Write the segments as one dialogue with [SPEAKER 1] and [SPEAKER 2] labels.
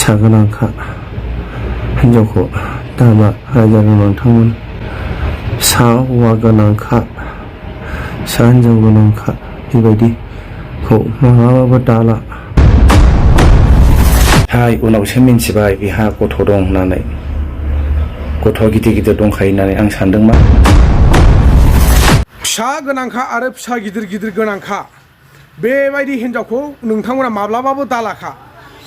[SPEAKER 1] फिसा गोनांखा हिनजावखौ दामा रायजो नोंथांमोन फिसा हौवा गोनांखा फिसा हिनजाव गोनांखा बेबायदिखौ मालाबाबो दाला। हाय उनावसो मिन्थिबाय बिहा गथ' दं होननानै, गथ' गिदिर गिदिर दंखायो होननानै आं सानदोंमोन।
[SPEAKER 2] फिसा गोनांखा आरो फिसा गिदिर गिदिर गोनांखा बेबायदि हिनजावखौ नोंथांमोना माब्लाबाबो दालाखा।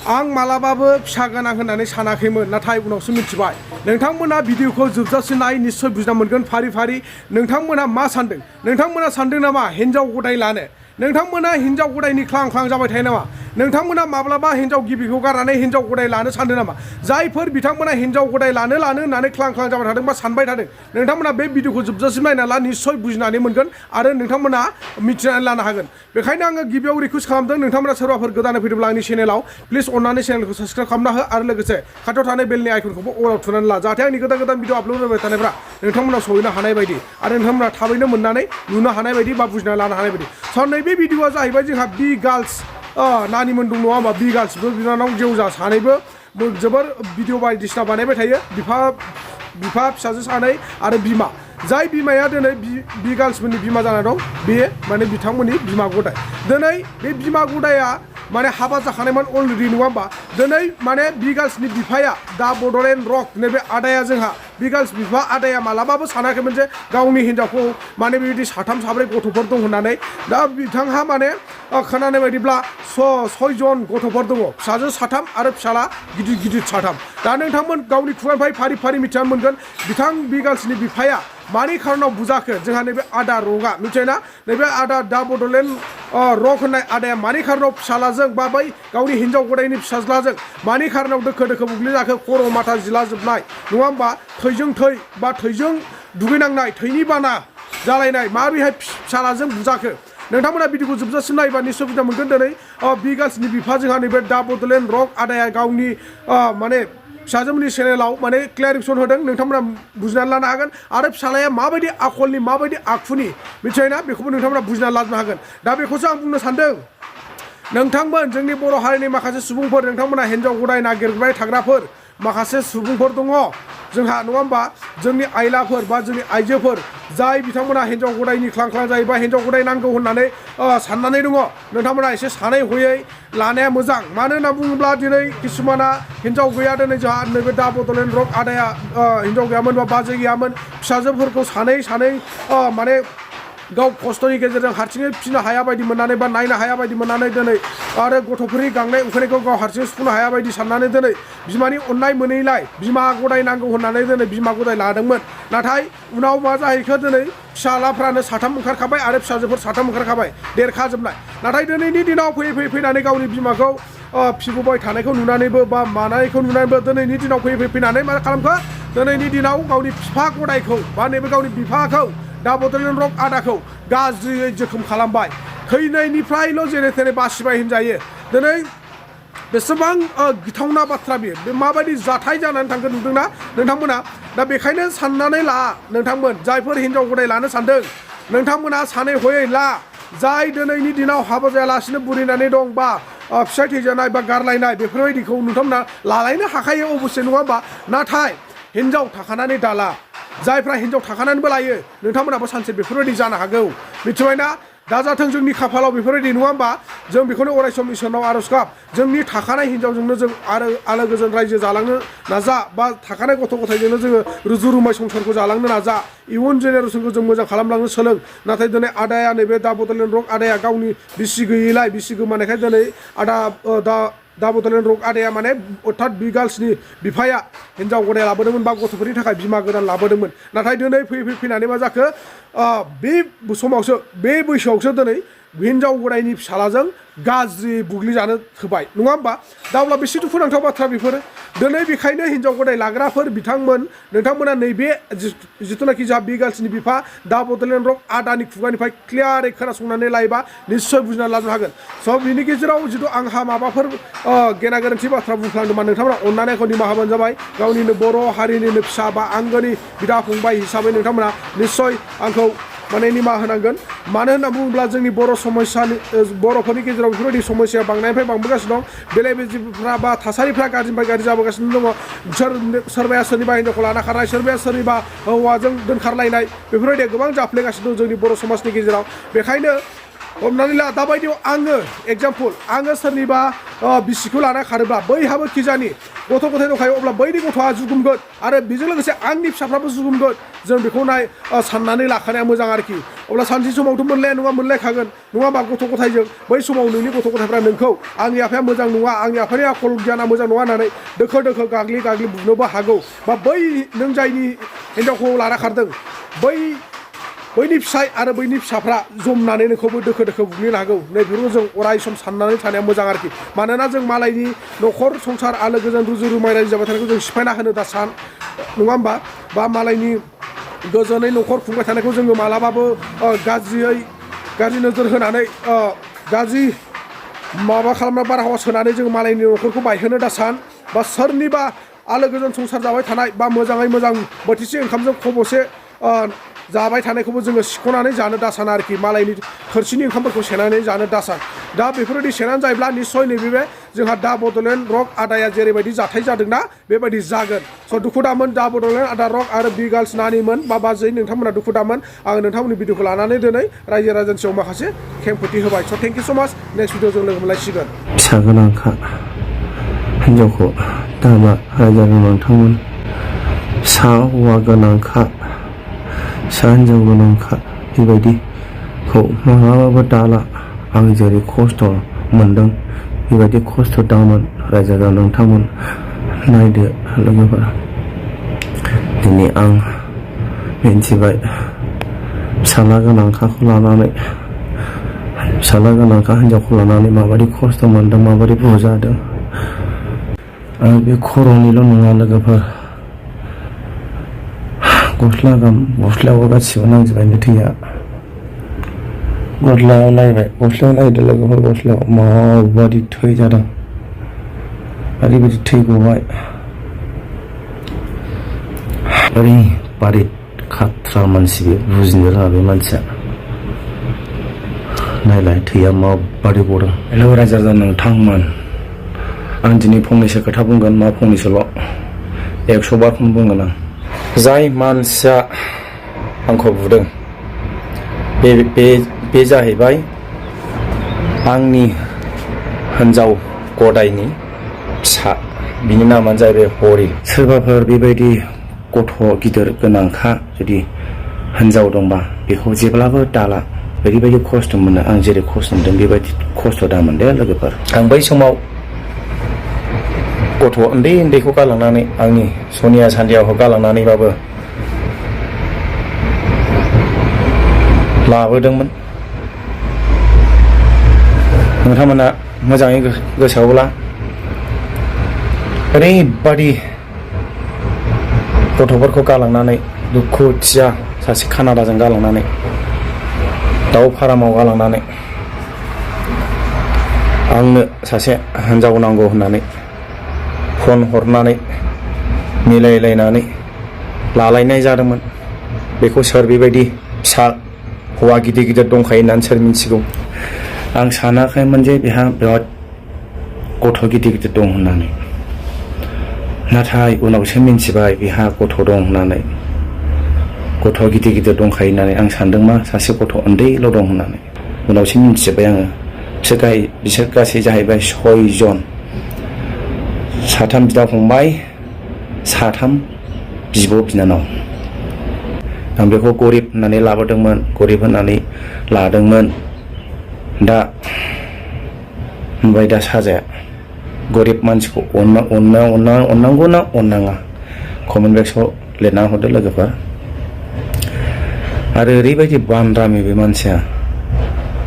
[SPEAKER 2] आं मालाबाबो फिसा गोनां होननानै सानाखैमोन, नाथाय उनावसो मिथिबाय। नोंथांमोना भिडिअखौ जोबजासिम नाय, निस्सय बुजिना मोनगोन फारि फारि। नोंथांमोना मा सानदों? नोंथांमोना सानदों नामा हिन्जाव गदाय लानो? नोंथांमोना हिन्जाव गदायनि ख्लां ख्लां जाबाय थायो नामा? नोंथांमोना माब्लाबा हिन्जाव गिबिखौ गारनानै हिन्जाव गदाय लानो सानदों नामा? जायफोर बिथांमोना हिन्जाव गदाय लानो होननानै ख्लां ख्लां जाबाय थादों बा सानबाय थादों, नोंथांमोना बे भिडिअखौ जोबजासिम नायना ला, निस्सय बुजिनानै मोनगोन आरो नोंथांमोना मिथिनानै लानो हागोन। बेखायनो आङो गिबियाव रिकुवेस्ट खालामदों, नोंथांमोना सोरबाफोर गोदानै फैदोंब्ला आंनि चेनेलाव प्लिज अननानै चेनेलखौ साबस्क्राइब खालामना हो आरो लोगोसे खाथियाव थानाय बेलनि आइकनखौबो अलाव थुनानै ला, जाहाथे आंनि गोदान गोदान भिडिअ आपल'ड होबाय थानायफ्रा नोंथांमोनाव सहैनो हानाय बायदि आरो नोंथांमोना थाबैनो मोननानै नुनो हानाय बायदि बा बुजिना लानो हानाय बायदि। स' नैबे भिडिअआ जाहैबाय जोंहा बि गार्लस नानिमोन दं नङा होमबा? बि गार्लस बिनानाव जेवजा सानैबो जोबोर भिडिअ बायदिसिना बानायबाय थायो, बिफा फिसाजो सानै आरो बिमा। जाय बिमाया दिनै बि गार्लसफोरनि बिमा जाना दं, बे माने बिथांमोननि बिमा गदाय। दिनै बे बिमा गदाया माने हाबा जाखानायमोन अलरेडि नङा होमबा? दिनै माने बि गार्लसनि बिफाया दा बड'लेण्ड रक नैबे आदाया जोंहा बि गार्लस बिफा आदाया मालाबाबो सानाखैमोन जे गावनि हिन्जावखौ माने बेबायदि साथाम साब्रै गथ'फोर दं होननानै। दा बिथांहा माने खोनानाय बायदिब्ला सयजन गथ'फोर दङ, फिसाजो साथाम आरो फिसाला गिदिर गिदिर साथाम। दा नोंथांमोन गावनि खुगानिफ्राय फारि फारि मिथिनानै मोनगोन बिथां बि गार्लसनि बिफाया मानि खारनाव बुजाखो। जोंहा नैबे आदा रकआ मिथिबायना, नैबे आदा दा बड'लेण्ड रक होननाय आदाया मानि खारनाव फिसालाजों बा बै गावनि हिन्जाव गदायनि फिसाज्लाजों मानि खारनाव दोखो दोखो बुग्लिजाखो, खर' माथा जिला जोबनाय नङा होमबा? थैजों थै बा थैजों दुगैनांनाय, थैनि बाना जालायनाय माबोरैहाय फिसालाजों बुजाखो। नोंथांमोना भिडिअखौ जोबजासिम नायोबा निस्सय बुजिना मोनगोन। दिनै बि गार्लसनि बिफा जोंहा नैबे दा बड'लेण्ड रक आदाया गावनि माने फिसाजोमोननि चेनेलाव माने क्लियारिफिकेसन होदों, नोंथांमोना बुजिनानै लानो हागोन। आरो फिसालाया माबायदि आखलनि माबायदि आखुनि मिथिबायना, बेखौबो नोंथांमोना बुजिनानै लानो हागोन। दा बेखौसो आं बुंनो सानदों, नोंथांमोन जोंनि बर' हारिनि माखासे सुबुंफोर, नोंथांमोना हिन्जाव गदाय नागिरबाय थाग्राफोर माखासे सुबुंफोर दङ जोंहा नङा होमबा? जोंनि आइलाफोर बा जोंनि आइजोफोर जाय बिथांमोना हिन्जाव गदायनि ख्लां ख्लां जायोबा हिन्जाव गदाय नांगौ होननानै साननानै दङ, नोंथांमोना एसे सानै हयै लानाया मोजां। मानो होनना बुङोब्ला दिनै किसुमाना हिन्जाव गैया, दिनै जोंहा नैबे दा बड'लेण्ड रक आदाया हिन्जाव गैयामोन बा बाजै गैयामोन, फिसाजोफोरखौ सानै माने गाव खस्थ'नि गेजेरजों हारसिङै फिसिनो हाया बायदि मोननानै बा नायनो हाया बायदि मोननानै दिनै आरो गथ'फोरनि गांनाय उखैनायखौ गाव हारसिङै सुफुंनो हाया बायदि साननानै दिनै बिमानि अननाय मोनैलाय बिमा गदाय नांगौ होननानै दिनै बिमा गदाय लादोंमोन। नाथाय उनाव मा जाहैखो, दिनै फिसालाफ्रानो साथाम ओंखारखाबाय आरो फिसाजोफोर साथाम ओंखारखाबाय, देरखाजोबनाय। नाथाय दिनैनि दिनाव फैयै फैनानै गावनि बिमाखौ फिबोबाय थानायखौ नुनानैबो बा मानायखौ नुनानैबो दिनैनि दिनाव फैयै फैनानै मा खालामखो, दिनैनि दिनाव गावनि बिफा गदायखौ बा नैबे गावनि बिफाखौ दा बड'लेण्ड रक आदाखौ गाज्रियै जोखोम खालामबाय। थैनायनिफ्रायल' जेने थेने बासिबाय होनजायो। दिनै बेसेबां गिथावना बाथ्रा बेयो, बे माबायदि जाथाय जानानै थांखो नुदोंना नोंथांमोना? दा बेखायनो साननानै ला नोंथांमोन, जायफोर हिन्जाव गदाय लानो सानदों, नोंथांमोना सानै हयै ला। जाय दिनैनि दिनाव हाबा जायालासिनो बुरिनानै दं बा फिसाय थैजानाय बा गारलायनाय, बेफोरबायदिखौ नोंथांमोना लालायनो हाखायो अबस्से नङा होमबा? नाथाय हिन्जाव थाखानानै दाला। जायफ्रा हिन्जाव थाखानानैबो लायो, नोंथांमोनाबो सानसे बेफोरबायदि जानो हागौ, मिथिबायना? दा जाथों जोंनि खाफालाव बेफोरबायदि नङा होमबा? जों बेखौनो अरायसम इसोरनाव आरज गाब, जोंनि थाखानाय हिन्जावजोंनो जों आरो आलो गोजोन रायजो जालांनो नाजा बा थाखानाय गथ' गथायजोंनो जोङो रुजु रुमाय संसारखौ जालांनो नाजा, इयुन जेनेरेसनखौ जों मोजां खालामलांनो सोलों। नाथाय दिनै आदाया नैबे दा बड'लेण्ड रक आदाया गावनि बिसि गैयैलाय, बिसि गोमानायखाय दिनै दा बड'लेण्ड रक आदाया माने अर्थात बि गार्लसनि बिफाया हिन्जाव गदाय लाबोदोंमोन बा गथ'फोरनि थाखाय बिमा गोदान लाबोदोंमोन। नाथाय दिनै फैनानै मा जाखो, बे समावसो बे बैसोआवसो दिनै हिन्जाव गदायनि फिसालाजों गाज्रि बुग्लिजानो होबाय नङा होमबा? दा अब्ला बेसे दुखुनांथाव बाथ्रा बेफोरो। दिनै बेखायनो हिन्जाव गदाय लाग्राफोर बिथांमोन, नोंथांमोना नैबे जिथुनाखि जोंहा बि गार्लसनि बिफा दा बड'लेण्ड रक आदानि खुगानिफ्राय क्लियारै खोनासंनानै लायोबा निस्सय बुजिनानै लानो हागोन। स' बिनि गेजेराव जिथु आंहा माबाफोर गेना गोरोन्थि बाथ्रा बुंफ्लांदोंबा नोंथांमोना अननानै आंखौ निमाहा होबानो जाबाय। गावनिनो बर' हारिनिनो फिसा बा आंगोनि बिदा फंबाय हिसाबै नोंथांमोना निस्सय आंखौ माने निमाहा होनांगोन मानो होनना बुङोब्ला जोंनि बर'फोरनि गेजेराव बेफोरबायदि समस्या बांनायनिफ्राय बांबोगासिनो दं बेले बेजेफ्रा बा थासारिफ्रा गाज्रिनिफ्राय गाज्रि जाबोगासिनो दङ सोरबाया सोरनिबा हिन्जावखौ लाना खारनाय सोरबाया सोरनिबा हौवाजों दोनखारलायनाय बेफोरबायदिया गोबां जाफ्लेगासिनो दं जोंनि बर' समाजनि गेजेराव बेखायनो हमनानै ला दाबायदियाव आङो एगजामपोल आङो सोरनिबा बिसिखौ लाना खारोब्ला बैहाबो खिजानि गथ' गथाय दंखायो अब्ला बैनि गथ'आ जुगुमगोन आरो बेजों लोगोसे आंनि फिसाफ्राबो जुगुमगोन जों बेखौ साननानै लाखानाया मोजां आरोखि अब्ला सानसे समावथ' मोनलाया नङा मोनलायखागोन नङा होमबा गथ' गथायजों बै समाव नोंनि गथ' गथायफ्रा नोंखौ आंनि आफाया मोजां नङा आंनि आफानि आखल गियाना मोजां नङा होननानै दोखो दोखो गाग्लि गाग्लि बुनोबो हागौ बा बै नों जायनि हिन्जावखौ लाना खारदों बैनि फिसाय आरो बैनि फिसाफ्रा जमनानै नोंखौबो दोखो दोखो बुग्लिनो हागौ नैबेफोरखौ जों अराय सम साननानै थानाया मोजां आरोखि मानोना जों मालायनि न'खर संसार आलो गोजोन रुजु रुमाय रायजो जाबाय थानायखौ जों सिफायना होनो दा सान नङा होमबा बा मालायनि गोजोनै न'खर खुंबाय थानायखौ जोङो मालाबाबो गाज्रि नोजोर होनानै गाज्रि माबा खालामना बारहावा सोनानै जों मालायनि न'खरखौ बायहोनो दा सान बा सोरनिबा आलो गोजोन संसार जाबाय थानाय बा मोजाङै मोजां बोथिसे ओंखामजों खबसे जाबाय थानायखौबो जोङो सिख'नानै जानो दासान आरोखि मालायनि थोरसिनि ओंखामफोरखौ सेनानै जानो दासान दा बेफोरबायदि सेनानै जायोब्ला निस्सय नैबे जोंहा दा बड'लेण्ड रक आदाया जेरैबायदि जाथाय जादोंना बेबायदि जागोन स' दुखु दामोन दा बड'लेण्ड आदा रक आरो बि गार्लस नानिमोन बा बाजै नोंथांमोना दुखु दामोन आङो नोंथांमोननि भिडिअखौ लानानै दिनै रायजो राजानि सायाव माखासे खेंफोरथि होबाय स' थेंक इउ स' माच नेक्स्ट भिडिअ जों लोगो मोनलायसिगोन
[SPEAKER 1] फिसा गोनांखा हिन्जावखौ दामा रायजो नोंथांमोन फिसा हौवा गोनांखा फिसा हिन्जाव गोनांखा बेबायदिखौ मालाबाबो दाला आं जेरै खस्थ' मोनदों बेबायदि खस्थ' दामोन रायजो राजा नोंथांमोन नायदो लोगोफोर दिनै आं मिन्थिबाय फिसाला गोनांखाखौ लानानै फिसाला गोनांखा हिन्जावखौ लानानै माबायदि खस्थ' मोनदों माबायदि बुजादों आरो बे खर'निल' नङा लोगोफोर गस्लायावबो गासिबो नांजोबबायनो थैया गस्लायाव नायदो लोगोफोर गस्लायाव माबायदि थै जादों ओरैबायदि थै गबाय ओरैबायदि खाथ्रा मानसि बे बुजिनो रोङा बे मानसिया नायलाय थैया माबायदि गदों हेलौ रायजो राजा नोंथांमोन आं दिनै फंनैसो खोथा बुंगोन मा फंनैसोल' 100 बारखौनो बुंगोन आं जाय मानसिया आंखौ बुदों बे जाहैबाय आंनि हिन्जाव गदायनि फिसा बिनि नामानो जाहैबाय हरि सोरबाफोर बेबायदि गथ' गिदिर गोनांखा जुदि हिन्जाव दंबा बेखौ जेब्लाबो दाला ओरैबायदि खस्थ' मोनो आं जेरै खस्थ' मोनदों बेबायदि खस्थ' दा मोनदे लोगोफोर आं बै समाव गथ' उन्दैखौ गालांनानै आंनि सनिया सान्दियाखौ गालांनानैबाबो लाबोदोंमोन नोंथांमोना मोजाङै गोसोआवब्ला ओरैबादि गथ'फोरखौ गालांनानै दुखुथिया सासे कानाडाजों गालांनानै दाउ फारामाव गालांनानै आंनो सासे हिन्जाव नांगौ होननानै फन हरनानै मिलायलायनानै लालायनाय जादोंमोन बेखौ सोर बेबायदि फिसा हौवा गिदिर गिदिर दंखायो होननानै सोर मिन्थिगौ आं सानाखैमोन जे बेहा बिराद गथ' गिदिर गिदिर दं होननानै नाथाय उनावसो मिन्थिबाय बेहा गथ' दं होननानै गथ' गिदिर गिदिर दंखायो होननानै आं सानदों मा सासे गथ' उन्दैल' दं होननानै उनावसो मिन्थिजोब्बाय आङो बिसोर गासै जाहैबाय 6 जन 3 बिदा फंबाय 3 बिब' बिनानाव आं बेखौ गरिब होननानै लाबोदोंमोन गरिब होननानै लादोंमोन दा होनबाय दा साजाया गरिब मानसिखौ अननांगौ ना अननाङा कमेन्ट बक्सआव लिरना हरदो लोगोफोर आरो ओरैबायदि बान्दामि बे मानसिया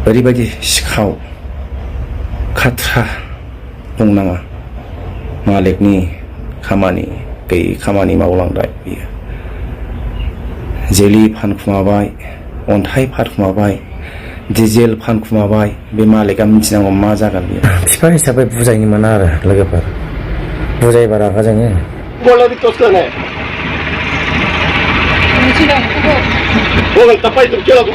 [SPEAKER 1] ओरैबायदि सिखाव खाथ्रा बुंनाङा मालिकनि खामानि गैयै खामानि मावलांबाय बियो जेलि फानखुमाबाय अन्थाइ फानखुमाबाय डिजेल फानखुमाबाय बे मालिकआ मिथिनांगौ मा जागोन बियो बिफा हिसाबै बुजायनो मोना आरो लोगोफोर बुजायबा रागा जोङो
[SPEAKER 3] ಹೋಗಲ್ ತಪ್ಪಾಯ್ತು ಕೇಳೋದು.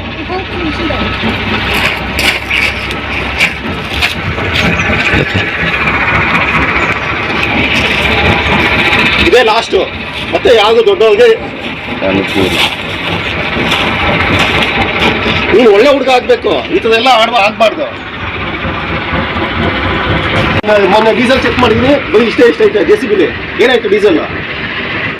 [SPEAKER 3] ಇದೇ ಲಾಸ್ಟು, ಮತ್ತೆ ಯಾವುದು ದೊಡ್ಡವ್ರಿಗೆ ನೀನು ಒಳ್ಳೆ ಹುಡುಗ ಆಗ್ಬೇಕು, ಇಂಥದೆಲ್ಲ ಆಗ್ಬಾರ್ದು. ಮೊನ್ನೆ ಡೀಸೆಲ್ ಚೆಕ್ ಮಾಡಿದೀನಿ, ಬರೀ ಇಷ್ಟೇ ಐತೆ JCB. ಏನಾಯ್ತು ಡೀಸೆಲ್?